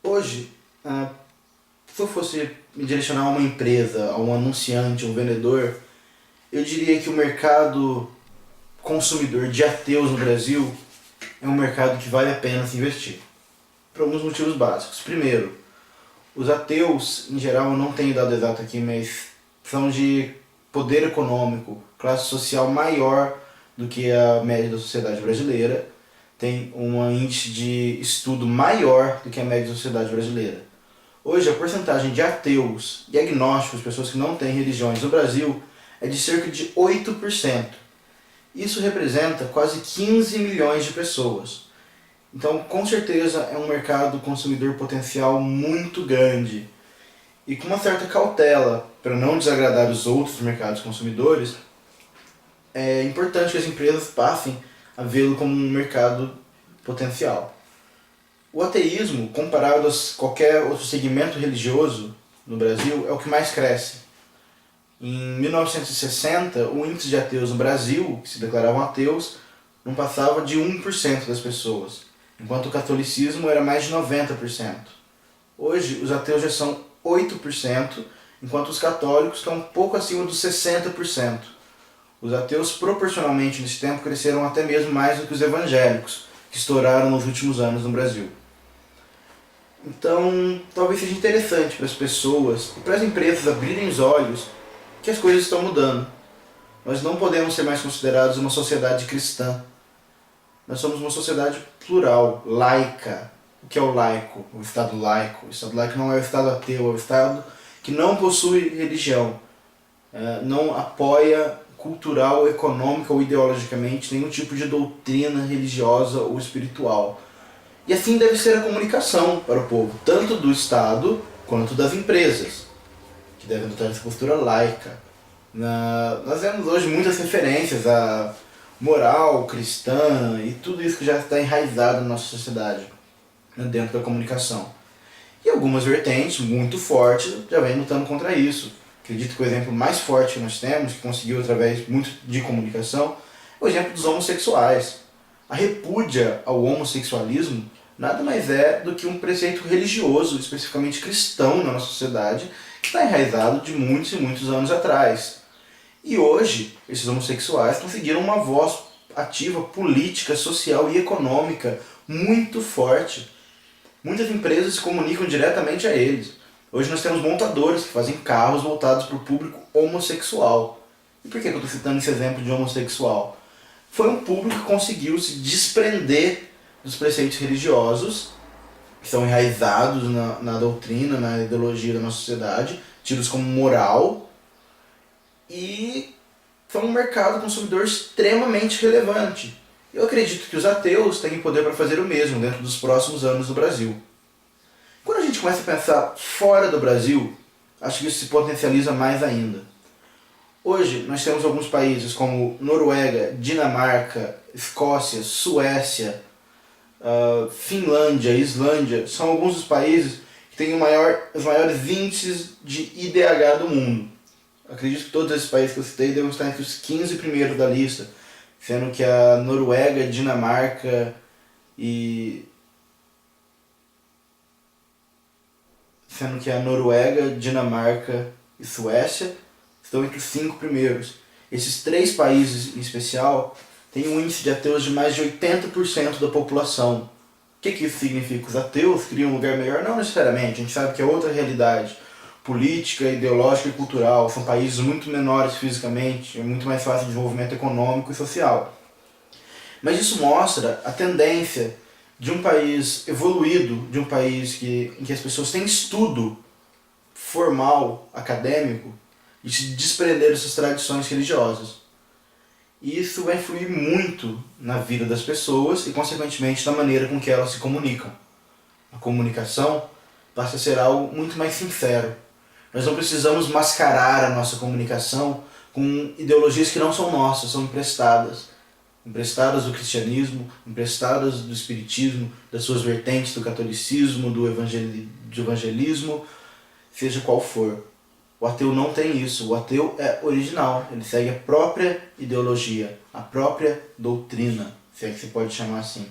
Hoje, se eu fosse me direcionar a uma empresa, a um anunciante, a um vendedor, eu diria que o mercado consumidor de ateus no Brasil é um mercado que vale a pena se investir. Por alguns motivos básicos. Primeiro, os ateus, em geral, eu não tenho dado exato aqui, mas são de poder econômico, classe social maior do que a média da sociedade brasileira, tem um índice de estudo maior do que a média da sociedade brasileira. Hoje, a porcentagem de ateus e agnósticos, pessoas que não têm religiões no Brasil, é de cerca de 8%. Isso representa quase 15 milhões de pessoas. Então, com certeza, é um mercado consumidor potencial muito grande. E com uma certa cautela, para não desagradar os outros mercados consumidores, é importante que as empresas passem a vê-lo como um mercado potencial. O ateísmo, comparado a qualquer outro segmento religioso no Brasil, é o que mais cresce. Em 1960, o índice de ateus no Brasil, que se declaravam ateus, não passava de 1% das pessoas, enquanto o catolicismo era mais de 90%. Hoje, os ateus já são 8%, enquanto os católicos estão um pouco acima dos 60%. Os ateus, proporcionalmente nesse tempo, cresceram até mesmo mais do que os evangélicos, que estouraram nos últimos anos no Brasil. Então, talvez seja interessante para as pessoas e para as empresas abrirem os olhos que as coisas estão mudando. Nós não podemos ser mais considerados uma sociedade cristã. Nós somos uma sociedade plural, laica. O que é o laico? O Estado laico. O Estado laico não é o Estado ateu, é o Estado que não possui religião, não apoia cultural, econômica ou ideologicamente nenhum tipo de doutrina religiosa ou espiritual. E assim deve ser a comunicação para o povo, tanto do Estado quanto das empresas, que devem adotar essa postura laica. Nós vemos hoje muitas referências à moral cristã e tudo isso que já está enraizado na nossa sociedade, dentro da comunicação. E algumas vertentes muito fortes já vêm lutando contra isso. Acredito que o exemplo mais forte que nós temos, que conseguiu através muito de comunicação, é o exemplo dos homossexuais. A repúdia ao homossexualismo nada mais é do que um preceito religioso, especificamente cristão na nossa sociedade, que está enraizado de muitos e muitos anos atrás. E hoje, esses homossexuais conseguiram uma voz ativa, política, social e econômica muito forte. Muitas empresas se comunicam diretamente a eles. Hoje nós temos montadores que fazem carros voltados para o público homossexual. E por que eu estou citando esse exemplo de homossexual? Foi um público que conseguiu se desprender dos preceitos religiosos, que são enraizados na doutrina, na ideologia da nossa sociedade, tidos como moral, e foi um mercado consumidor extremamente relevante. Eu acredito que os ateus têm poder para fazer o mesmo dentro dos próximos anos no Brasil. Quando a gente começa a pensar fora do Brasil, acho que isso se potencializa mais ainda. Hoje nós temos alguns países como Noruega, Dinamarca, Escócia, Suécia, Finlândia, Islândia, são alguns dos países que têm os maiores índices de IDH do mundo. Acredito que todos esses países que eu citei devem estar entre os 15 primeiros da lista, sendo que a Noruega, Dinamarca e Suécia estão entre os 5 primeiros. Esses 3 países em especial têm um índice de ateus de mais de 80% da população. O que isso significa? Os ateus criam um lugar melhor? Não necessariamente, a gente sabe que é outra realidade política, ideológica e cultural. São países muito menores fisicamente, é muito mais fácil de desenvolvimento econômico e social. Mas isso mostra a tendência de um país evoluído, de um país em que as pessoas têm estudo formal, acadêmico, de se desprender dessas tradições religiosas. E isso vai influir muito na vida das pessoas e, consequentemente, na maneira com que elas se comunicam. A comunicação passa a ser algo muito mais sincero. Nós não precisamos mascarar a nossa comunicação com ideologias que não são nossas, são emprestadas. Emprestadas do cristianismo, emprestadas do espiritismo, das suas vertentes, do catolicismo, do evangelismo, seja qual for. O ateu não tem isso, o ateu é original, ele segue a própria ideologia, a própria doutrina, se é que se pode chamar assim.